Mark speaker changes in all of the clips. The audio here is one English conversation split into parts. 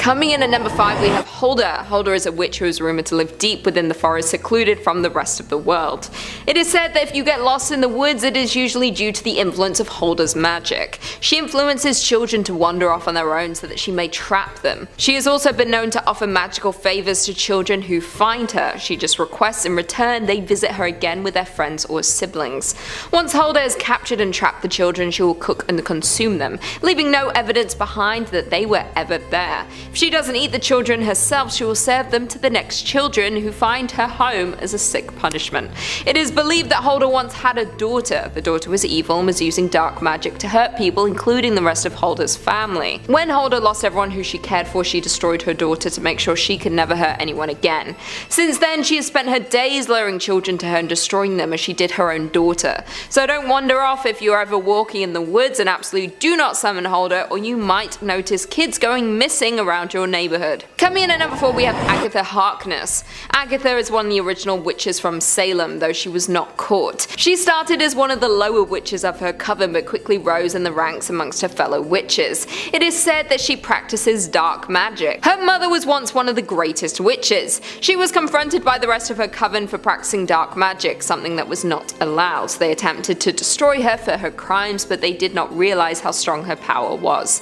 Speaker 1: Coming in at number 5 we have Hulda. Hulda is a witch who is rumoured to live deep within the forest, secluded from the rest of the world. It is said that if you get lost in the woods, it is usually due to the influence of Hulda's magic. She influences children to wander off on their own so that she may trap them. She has also been known to offer magical favours to children who find her. She just requests in return they visit her again with their friends or siblings. Once Hulda has captured and trapped the children, she will cook and consume them, leaving no evidence behind that they were ever there. If she doesn't eat the children herself, she will serve them to the next children who find her home as a sick punishment. It is believed that Hulda once had a daughter. The daughter was evil and was using dark magic to hurt people, including the rest of Hulda's family. When Hulda lost everyone who she cared for, she destroyed her daughter to make sure she could never hurt anyone again. Since then, she has spent her days luring children to her and destroying them as she did her own daughter. So don't wander off if you're ever walking in the woods, and absolutely do not summon Hulda, or you might notice kids going missing around your neighbourhood. Coming in at number 4 we have Agatha Harkness. Agatha is one of the original witches from Salem, though she was not caught. She started as one of the lower witches of her coven, but quickly rose in the ranks amongst her fellow witches. It is said that she practices dark magic. Her mother was once one of the greatest witches. She was confronted by the rest of her coven for practicing dark magic, something that was not allowed. They attempted to destroy her for her crimes, but they did not realize how strong her power was.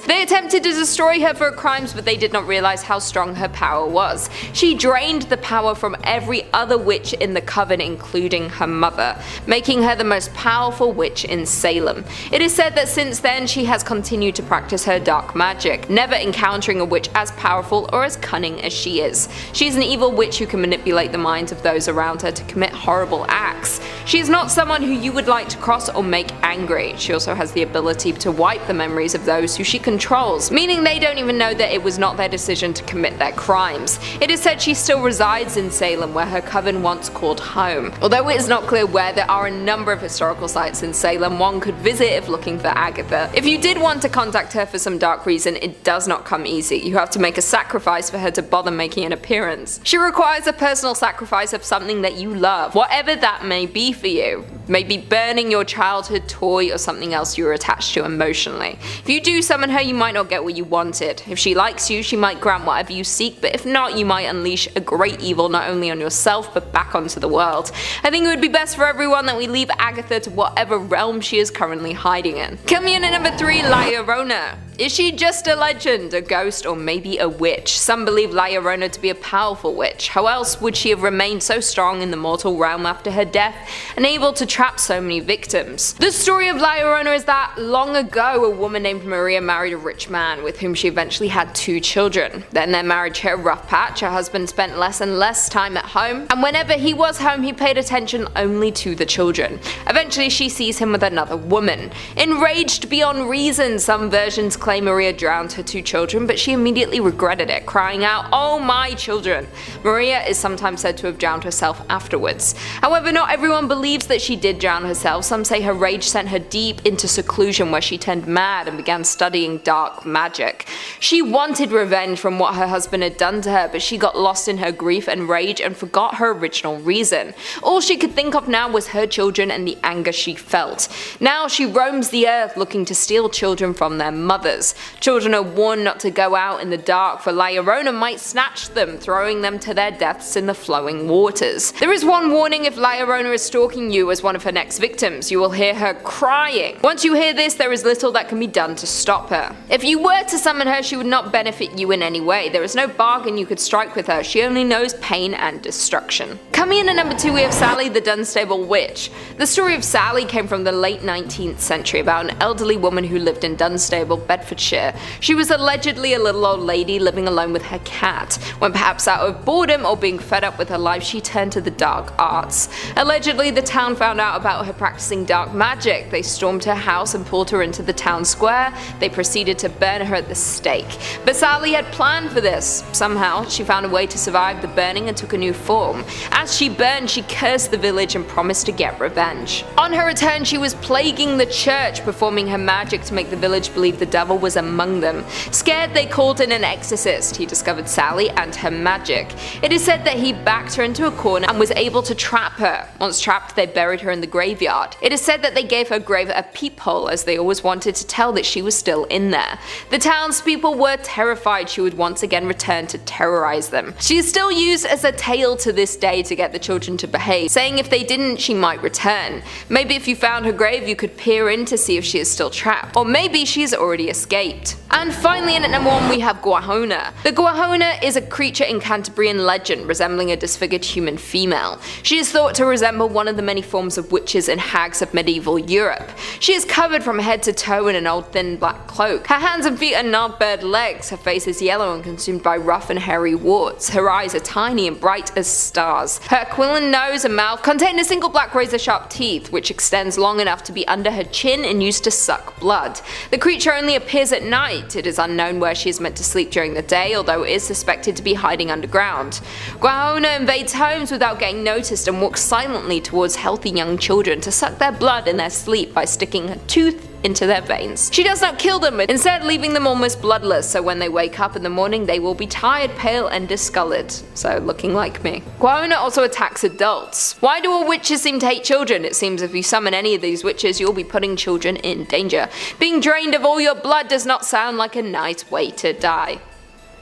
Speaker 1: She drained the power from every other witch in the coven, including her mother, making her the most powerful witch in Salem. It is said that since then she has continued to practice her dark magic, never encountering a witch as powerful or as cunning as she is. She is an evil witch who can manipulate the minds of those around her to commit horrible acts. She is not someone who you would like to cross or make angry. She also has the ability to wipe the memories of those who she controls, meaning they don't even know that it was not their decision to commit their crimes. It is said she still resides in Salem, where her coven once called home. Although it is not clear where, there are a number of historical sites in Salem one could visit if looking for Agatha. If you did want to contact her for some dark reason, it does not come easy. You have to make a sacrifice for her to bother making an appearance. She requires a personal sacrifice of something that you love, whatever that may be for you. Maybe burning your childhood toy or something else you were attached to emotionally. If you do summon her, you might not get what you wanted. If she likes you, she might grant whatever you seek, but if not, you might unleash a great evil not only on yourself but back onto the world. I think it would be best for everyone that we leave Agatha to whatever realm she is currently hiding in. Coming in at number 3, La Llorona. Is she just a legend, a ghost, or maybe a witch? Some believe La Llorona to be a powerful witch. How else would she have remained so strong in the mortal realm after her death and able to trap so many victims? The story of La Llorona is that long ago a woman named Maria married a rich man with whom she eventually had 2 children. Then their marriage hit a rough patch. Her husband spent less and less time at home, and whenever he was home he paid attention only to the children. Eventually she sees him with another woman. Enraged beyond reason, some versions claim Maria drowned her 2 children, but she immediately regretted it, crying out, "Oh my children!" Maria is sometimes said to have drowned herself afterwards. However, not everyone believes that she did drown herself. Some say her rage sent her deep into seclusion, where she turned mad and began studying dark magic. She wanted revenge from what her husband had done to her, but she got lost in her grief and rage and forgot her original reason. All she could think of now was her children and the anger she felt. Now she roams the earth looking to steal children from their mothers. Children are warned not to go out in the dark, for La Llorona might snatch them, throwing them to their deaths in the flowing waters. There is one warning: if La Llorona is stalking you as one of her next victims, you will hear her crying. Once you hear this, there is little that can be done to stop her. If you were to summon her, she would not benefit you in any way. There is no bargain you could strike with her. She only knows pain and destruction. Coming in at number 2, we have Sally the Dunstable Witch. The story of Sally came from the late 19th century about an elderly woman who lived in Dunstable, Bedfordshire. She was allegedly a little old lady living alone with her cat. When perhaps out of boredom or being fed up with her life, she turned to the dark arts. Allegedly, the town found out about her practicing dark magic. They stormed her house and pulled her into the town square. They proceeded to burn her at the stake. But Sally had planned for this. Somehow, she found a way to survive the burning and took a new form. As As she burned, she cursed the village and promised to get revenge. On her return, she was plaguing the church, performing her magic to make the village believe the devil was among them. Scared, they called in an exorcist. He discovered Sally and her magic. It is said that he backed her into a corner and was able to trap her. Once trapped, they buried her in the graveyard. It is said that they gave her grave a peephole, as they always wanted to tell that she was still in there. The townspeople were terrified she would once again return to terrorize them. She is still used as a tale to this day to get the children to behave, saying if they didn't, she might return. Maybe if you found her grave, you could peer in to see if she is still trapped, or maybe she's already escaped. And finally, in at number 1, we have Guahona. The Guahona is a creature in Cantabrian legend resembling a disfigured human female. She is thought to resemble one of the many forms of witches and hags of medieval Europe. She is covered from head to toe in an old thin black cloak. Her hands and feet are gnarled legs, her face is yellow and consumed by rough and hairy warts. Her eyes are tiny and bright as stars. Her aquiline nose and mouth contain a single black razor-sharp teeth, which extends long enough to be under her chin and used to suck blood. The creature only appears at night. It is unknown where she is meant to sleep during the day, although it is suspected to be hiding underground. Guahona invades homes without getting noticed and walks silently towards healthy young children to suck their blood in their sleep by sticking her tooth into their veins. She does not kill them, instead leaving them almost bloodless, so when they wake up in the morning they will be tired, pale and discolored, so looking like me. Guahona also attacks adults. Why do all witches seem to hate children? It seems if you summon any of these witches, you'll be putting children in danger. Being drained of all your blood does not sound like a nice way to die.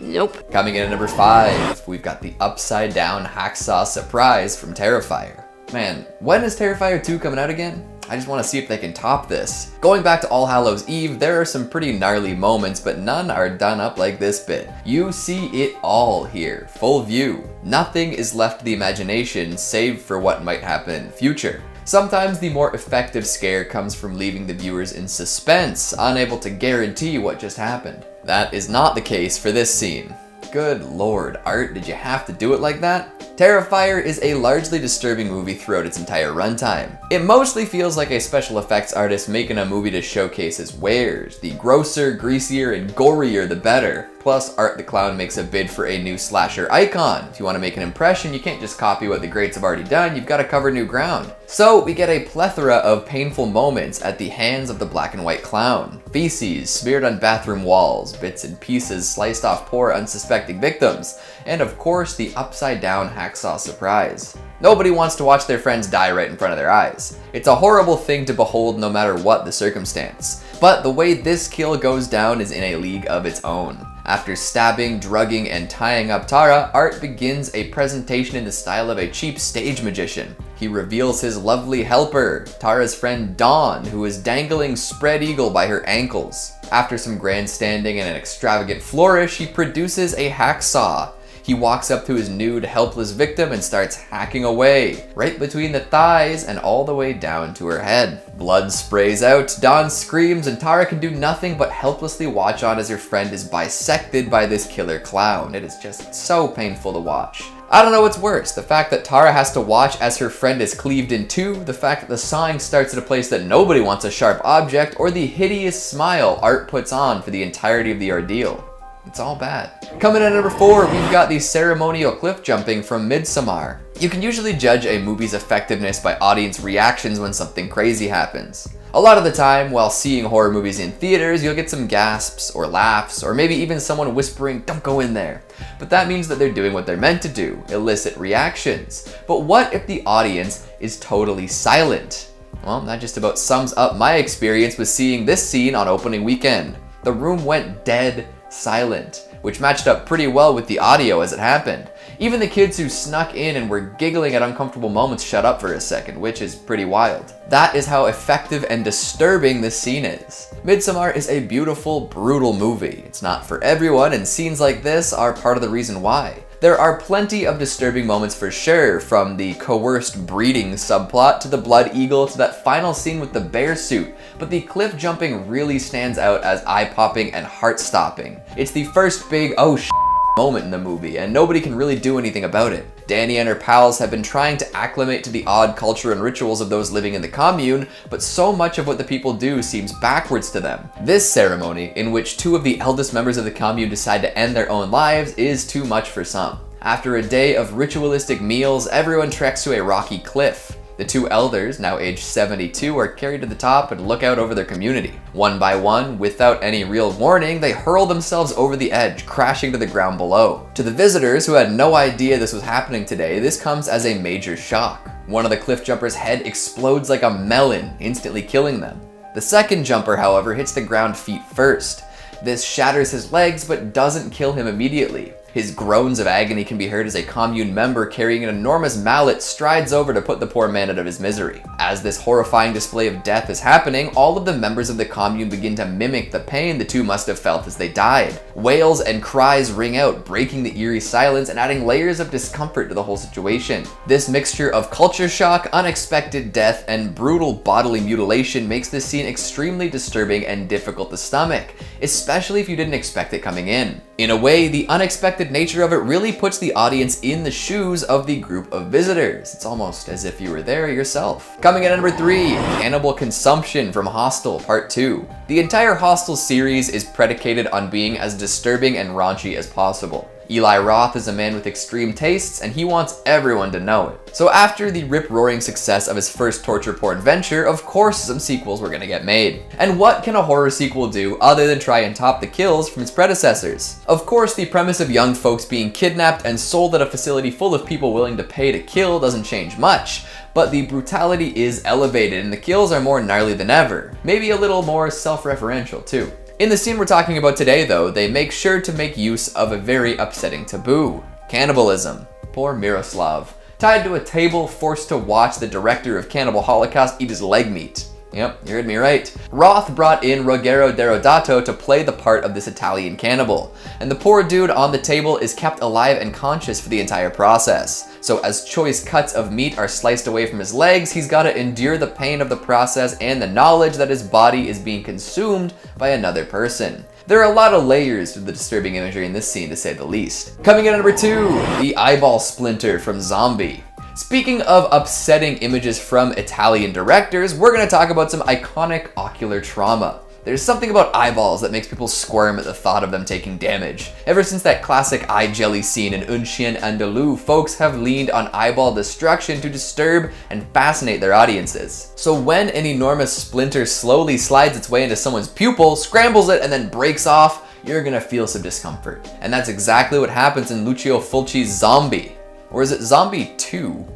Speaker 1: Nope.
Speaker 2: Coming in at number 5, we've got the upside down hacksaw surprise from Terrifier. Man, when is Terrifier 2 coming out again? I just want to see if they can top this. Going back to All Hallows Eve, there are some pretty gnarly moments, but none are done up like this bit. You see it all here, full view. Nothing is left to the imagination, save for what might happen in the future. Sometimes the more effective scare comes from leaving the viewers in suspense, unable to guarantee what just happened. That is not the case for this scene. Good lord, Art, did you have to do it like that? Terrifier is a largely disturbing movie throughout its entire runtime. It mostly feels like a special effects artist making a movie to showcase his wares. The grosser, greasier, and gorier the better. Plus, Art the Clown makes a bid for a new slasher icon. If you want to make an impression, you can't just copy what the greats have already done, you've got to cover new ground. So, we get a plethora of painful moments at the hands of the black and white clown. Feces smeared on bathroom walls, bits and pieces sliced off poor unsuspecting victims, and of course the upside down hacksaw surprise. Nobody wants to watch their friends die right in front of their eyes. It's a horrible thing to behold no matter what the circumstance. But the way this kill goes down is in a league of its own. After stabbing, drugging, and tying up Tara, Art begins a presentation in the style of a cheap stage magician. He reveals his lovely helper, Tara's friend Dawn, who is dangling spread eagle by her ankles. After some grandstanding and an extravagant flourish, he produces a hacksaw. He walks up to his nude, helpless victim and starts hacking away, right between the thighs and all the way down to her head. Blood sprays out, Dawn screams, and Tara can do nothing but helplessly watch on as her friend is bisected by this killer clown. It is just so painful to watch. I don't know what's worse, the fact that Tara has to watch as her friend is cleaved in two, the fact that the sawing starts at a place that nobody wants a sharp object, or the hideous smile Art puts on for the entirety of the ordeal. It's all bad. Coming in at number 4, we've got the ceremonial cliff jumping from Midsommar. You can usually judge a movie's effectiveness by audience reactions when something crazy happens. A lot of the time, while seeing horror movies in theaters, you'll get some gasps or laughs, or maybe even someone whispering, "Don't go in there." But that means that they're doing what they're meant to do, elicit reactions. But what if the audience is totally silent? Well, that just about sums up my experience with seeing this scene on opening weekend. The room went dead silent, which matched up pretty well with the audio as it happened. Even the kids who snuck in and were giggling at uncomfortable moments shut up for a second, which is pretty wild. That is how effective and disturbing this scene is. Midsommar is a beautiful, brutal movie. It's not for everyone, and scenes like this are part of the reason why. There are plenty of disturbing moments for sure, from the coerced breeding subplot to the blood eagle to that final scene with the bear suit, but the cliff jumping really stands out as eye-popping and heart-stopping. It's the first big oh sh** moment in the movie, and nobody can really do anything about it. Danny and her pals have been trying to acclimate to the odd culture and rituals of those living in the commune, but so much of what the people do seems backwards to them. This ceremony, in which two of the eldest members of the commune decide to end their own lives, is too much for some. After a day of ritualistic meals, everyone treks to a rocky cliff. The two elders, now aged 72, are carried to the top and look out over their community. One by one, without any real warning, they hurl themselves over the edge, crashing to the ground below. To the visitors, who had no idea this was happening today, this comes as a major shock. One of the cliff jumpers' head explodes like a melon, instantly killing them. The second jumper, however, hits the ground feet first. This shatters his legs, but doesn't kill him immediately. His groans of agony can be heard as a commune member carrying an enormous mallet strides over to put the poor man out of his misery. As this horrifying display of death is happening, all of the members of the commune begin to mimic the pain the two must have felt as they died. Wails and cries ring out, breaking the eerie silence and adding layers of discomfort to the whole situation. This mixture of culture shock, unexpected death, and brutal bodily mutilation makes this scene extremely disturbing and difficult to stomach, especially if you didn't expect it coming in. In a way, the unexpected nature of it really puts the audience in the shoes of the group of visitors. It's almost as if you were there yourself. Coming in at number 3, Cannibal Consumption from Hostel Part 2. The entire Hostel series is predicated on being as disturbing and raunchy as possible. Eli Roth is a man with extreme tastes, and he wants everyone to know it. So after the rip-roaring success of his first torture porn venture, of course some sequels were gonna get made. And what can a horror sequel do other than try and top the kills from its predecessors? Of course, the premise of young folks being kidnapped and sold at a facility full of people willing to pay to kill doesn't change much, but the brutality is elevated and the kills are more gnarly than ever. Maybe a little more self-referential too. In the scene we're talking about today though, they make sure to make use of a very upsetting taboo: cannibalism. Poor Miroslav, tied to a table, forced to watch the director of Cannibal Holocaust eat his leg meat. Yep, you heard me right. Roth brought in Ruggero Deodato to play the part of this Italian cannibal, and the poor dude on the table is kept alive and conscious for the entire process. So as choice cuts of meat are sliced away from his legs, he's got to endure the pain of the process and the knowledge that his body is being consumed by another person. There are a lot of layers to the disturbing imagery in this scene, to say the least. Coming in at number 2, the eyeball splinter from Zombie. Speaking of upsetting images from Italian directors, we're going to talk about some iconic ocular trauma. There's something about eyeballs that makes people squirm at the thought of them taking damage. Ever since that classic eye jelly scene in Un Chien Andalou, folks have leaned on eyeball destruction to disturb and fascinate their audiences. So when an enormous splinter slowly slides its way into someone's pupil, scrambles it, and then breaks off, you're gonna feel some discomfort. And that's exactly what happens in Lucio Fulci's Zombie. Or is it Zombie 2?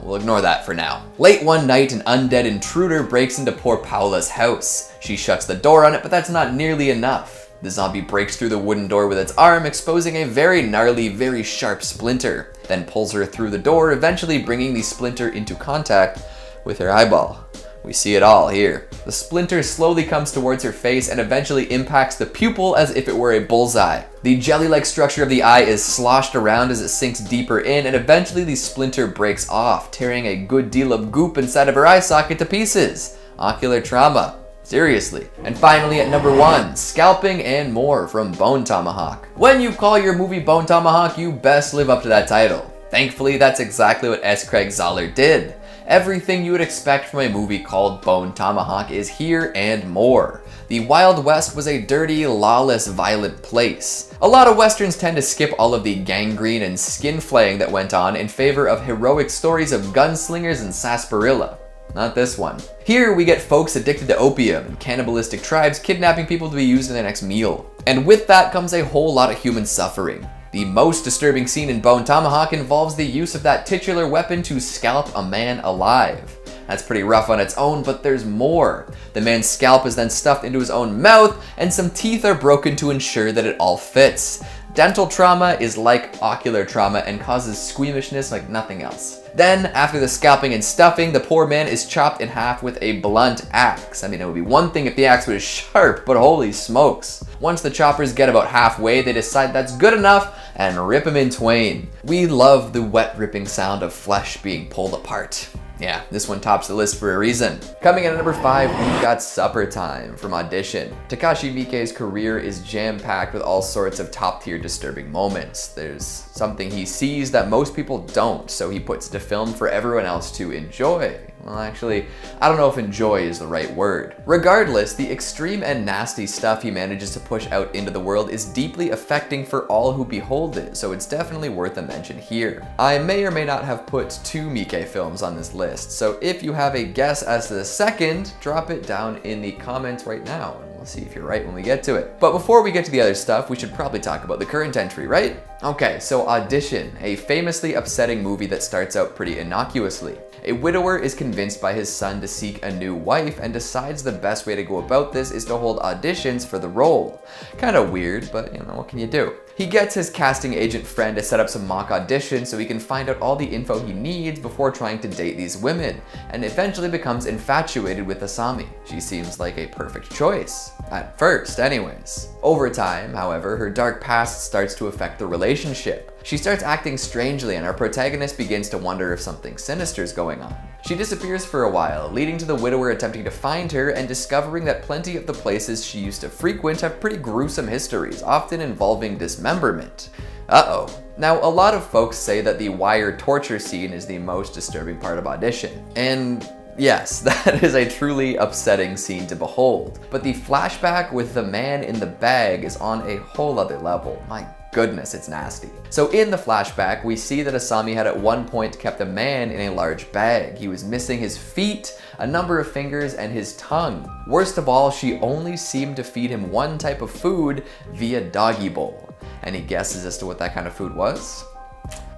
Speaker 2: We'll ignore that for now. Late one night, an undead intruder breaks into poor Paola's house. She shuts the door on it, but that's not nearly enough. The zombie breaks through the wooden door with its arm, exposing a very gnarly, very sharp splinter, then pulls her through the door, eventually bringing the splinter into contact with her eyeball. We see it all here. The splinter slowly comes towards her face and eventually impacts the pupil as if it were a bullseye. The jelly-like structure of the eye is sloshed around as it sinks deeper in, and eventually the splinter breaks off, tearing a good deal of goop inside of her eye socket to pieces. Ocular trauma. Seriously. And finally at number 1, Scalping and More from Bone Tomahawk. When you call your movie Bone Tomahawk, you best live up to that title. Thankfully, that's exactly what S. Craig Zahler did. Everything you would expect from a movie called Bone Tomahawk is here and more. The Wild West was a dirty, lawless, violent place. A lot of westerns tend to skip all of the gangrene and skin flaying that went on in favor of heroic stories of gunslingers and sarsaparilla. Not this one. Here we get folks addicted to opium and cannibalistic tribes kidnapping people to be used in their next meal. And with that comes a whole lot of human suffering. The most disturbing scene in Bone Tomahawk involves the use of that titular weapon to scalp a man alive. That's pretty rough on its own, but there's more. The man's scalp is then stuffed into his own mouth, and some teeth are broken to ensure that it all fits. Dental trauma is like ocular trauma and causes squeamishness like nothing else. Then, after the scalping and stuffing, the poor man is chopped in half with a blunt axe. I mean, it would be one thing if the axe was sharp, but holy smokes. Once the choppers get about halfway, they decide that's good enough and rip him in twain. We love the wet ripping sound of flesh being pulled apart. Yeah, this one tops the list for a reason. Coming in at number 5, we've got Supper Time from Audition. Takashi Miike's career is jam-packed with all sorts of top-tier disturbing moments. There's something he sees that most people don't, so he puts to film for everyone else to enjoy. Well, actually, I don't know if enjoy is the right word. Regardless, the extreme and nasty stuff he manages to push out into the world is deeply affecting for all who behold it, so it's definitely worth a mention here. I may or may not have put 2 Miike films on this list, so if you have a guess as to the second, drop it down in the comments right now, and we'll see if you're right when we get to it. But before we get to the other stuff, we should probably talk about the current entry, right? Okay, so Audition, a famously upsetting movie that starts out pretty innocuously. A widower is convinced by his son to seek a new wife and decides the best way to go about this is to hold auditions for the role. Kinda weird, but you know, what can you do? He gets his casting agent friend to set up some mock auditions so he can find out all the info he needs before trying to date these women, and eventually becomes infatuated with Asami. She seems like a perfect choice. At first, anyways. Over time, however, her dark past starts to affect the relationship. She starts acting strangely and our protagonist begins to wonder if something sinister is going on. She disappears for a while, leading to the widower attempting to find her and discovering that plenty of the places she used to frequent have pretty gruesome histories, often involving dismemberment. Uh-oh. Now, a lot of folks say that the wire torture scene is the most disturbing part of Audition, and yes, that is a truly upsetting scene to behold. But the flashback with the man in the bag is on a whole other level. My goodness, it's nasty. So in the flashback, we see that Asami had at one point kept a man in a large bag. He was missing his feet, a number of fingers, and his tongue. Worst of all, she only seemed to feed him one type of food via doggy bowl. Any guesses as to what that kind of food was?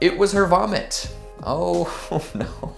Speaker 2: It was her vomit. Oh no.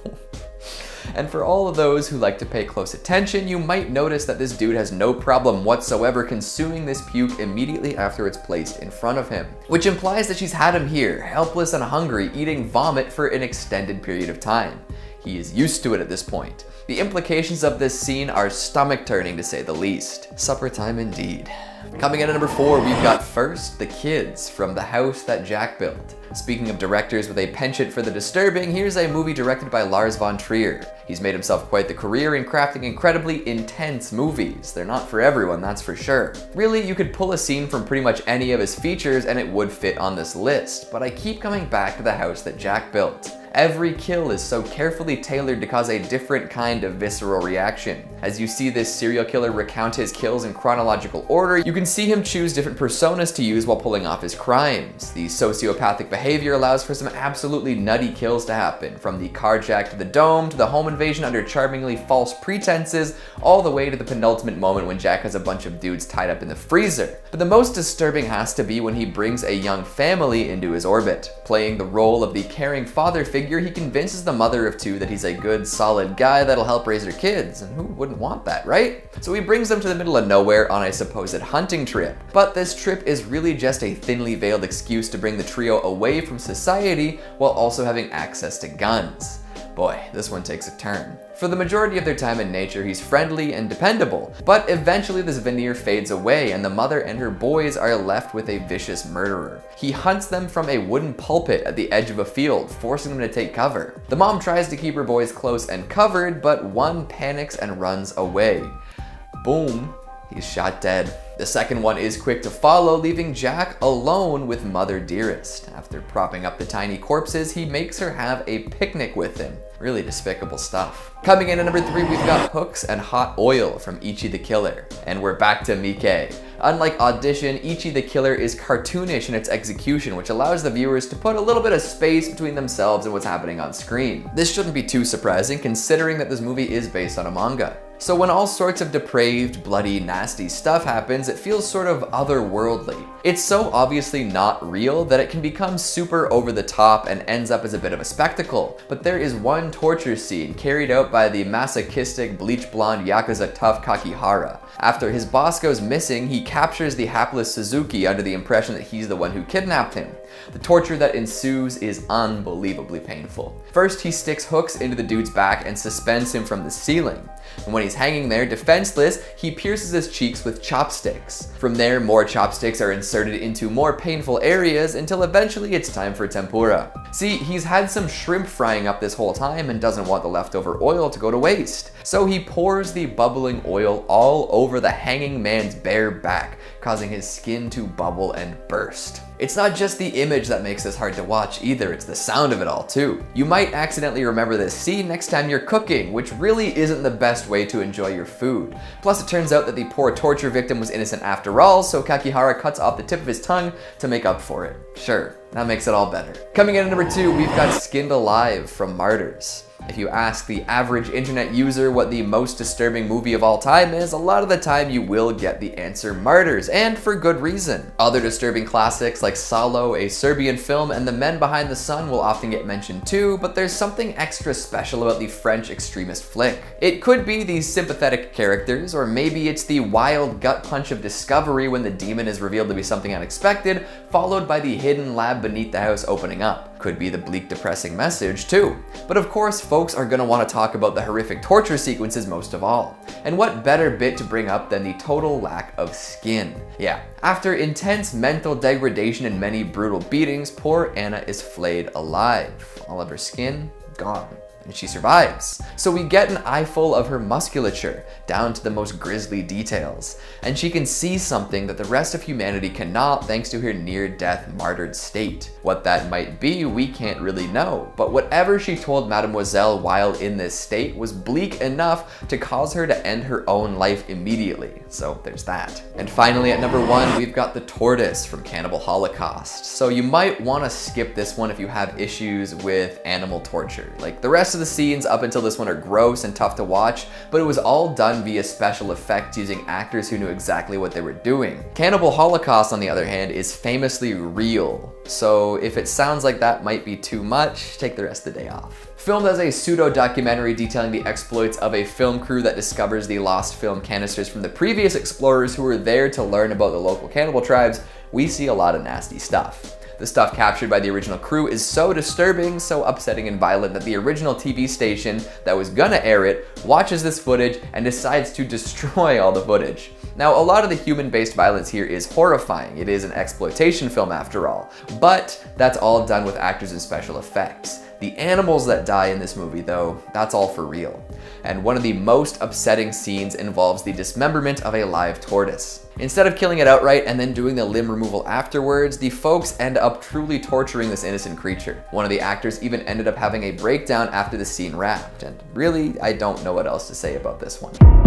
Speaker 2: And for all of those who like to pay close attention, you might notice that this dude has no problem whatsoever consuming this puke immediately after it's placed in front of him. Which implies that she's had him here, helpless and hungry, eating vomit for an extended period of time. He is used to it at this point. The implications of this scene are stomach-turning to say the least. Supper time indeed. Coming in at number 4, we've got First, The Kids, from The House That Jack Built. Speaking of directors with a penchant for the disturbing, here's a movie directed by Lars von Trier. He's made himself quite the career in crafting incredibly intense movies. They're not for everyone, that's for sure. Really, you could pull a scene from pretty much any of his features and it would fit on this list, but I keep coming back to The House That Jack Built. Every kill is so carefully tailored to cause a different kind of visceral reaction. As you see this serial killer recount his kills in chronological order, you can see him choose different personas to use while pulling off his crimes. The sociopathic behavior allows for some absolutely nutty kills to happen, from the carjack to the dome, to the home invasion under charmingly false pretenses, all the way to the penultimate moment when Jack has a bunch of dudes tied up in the freezer. But the most disturbing has to be when he brings a young family into his orbit. Playing the role of the caring father figure, he convinces the mother of 2 that he's a good, solid guy that'll help raise their kids, and who wouldn't want that, right? So he brings them to the middle of nowhere on a supposed hunting trip. But this trip is really just a thinly veiled excuse to bring the trio away from society while also having access to guns. Boy, this one takes a turn. For the majority of their time in nature, he's friendly and dependable, but eventually this veneer fades away and the mother and her boys are left with a vicious murderer. He hunts them from a wooden pulpit at the edge of a field, forcing them to take cover. The mom tries to keep her boys close and covered, but one panics and runs away. Boom, he's shot dead. The second one is quick to follow, leaving Jack alone with Mother Dearest. After propping up the tiny corpses, he makes her have a picnic with him. Really despicable stuff. Coming in at number 3, we've got Hooks and Hot Oil from Ichi the Killer. And we're back to Miike. Unlike Audition, Ichi the Killer is cartoonish in its execution, which allows the viewers to put a little bit of space between themselves and what's happening on screen. This shouldn't be too surprising considering that this movie is based on a manga. So when all sorts of depraved, bloody, nasty stuff happens, it feels sort of otherworldly. It's so obviously not real that it can become super over the top and ends up as a bit of a spectacle. But there is one torture scene carried out by the masochistic bleach blonde Yakuza tough Kakihara. After his boss goes missing, he captures the hapless Suzuki under the impression that he's the one who kidnapped him. The torture that ensues is unbelievably painful. First, he sticks hooks into the dude's back and suspends him from the ceiling. And when he's hanging there defenseless, he pierces his cheeks with chopsticks. From there, more chopsticks are inserted into more painful areas until eventually it's time for tempura. See, he's had some shrimp frying up this whole time and doesn't want the leftover oil to go to waste. So he pours the bubbling oil all over the hanging man's bare back, causing his skin to bubble and burst. It's not just the image that makes this hard to watch either, it's the sound of it all too. You might accidentally remember this scene next time you're cooking, which really isn't the best way to enjoy your food. Plus it turns out that the poor torture victim was innocent after all, so Kakihara cuts off the tip of his tongue to make up for it. Sure, that makes it all better. Coming in at number 2, we've got Skinned Alive from Martyrs. If you ask the average internet user what the most disturbing movie of all time is, a lot of the time you will get the answer Martyrs, and for good reason. Other disturbing classics like Salo, a Serbian film, and The Men Behind the Sun will often get mentioned too, but there's something extra special about the French extremist flick. It could be these sympathetic characters, or maybe it's the wild gut punch of discovery when the demon is revealed to be something unexpected, followed by the hidden lab beneath the house opening up. Could be the bleak, depressing message too. But of course, folks are gonna wanna talk about the horrific torture sequences most of all. And what better bit to bring up than the total lack of skin? Yeah, after intense mental degradation and many brutal beatings, poor Anna is flayed alive. All of her skin, gone. And she survives. So we get an eyeful of her musculature, down to the most grisly details. And she can see something that the rest of humanity cannot thanks to her near-death martyred state. What that might be, we can't really know, but whatever she told Mademoiselle while in this state was bleak enough to cause her to end her own life immediately. So there's that. And finally at number 1, we've got the tortoise from Cannibal Holocaust. So you might want to skip this one if you have issues with animal torture. Like the rest of the scenes up until this one are gross and tough to watch, but it was all done via special effects using actors who knew exactly what they were doing. Cannibal Holocaust, on the other hand, is famously real. So if it sounds like that might be too much, take the rest of the day off. Filmed as a pseudo-documentary detailing the exploits of a film crew that discovers the lost film canisters from the previous explorers who were there to learn about the local cannibal tribes, we see a lot of nasty stuff. The stuff captured by the original crew is so disturbing, so upsetting and violent that the original TV station that was gonna air it watches this footage and decides to destroy all the footage. Now, a lot of the human-based violence here is horrifying. It is an exploitation film after all, but that's all done with actors and special effects. The animals that die in this movie though, that's all for real. And one of the most upsetting scenes involves the dismemberment of a live tortoise. Instead of killing it outright and then doing the limb removal afterwards, the folks end up truly torturing this innocent creature. One of the actors even ended up having a breakdown after the scene wrapped, and really, I don't know what else to say about this one.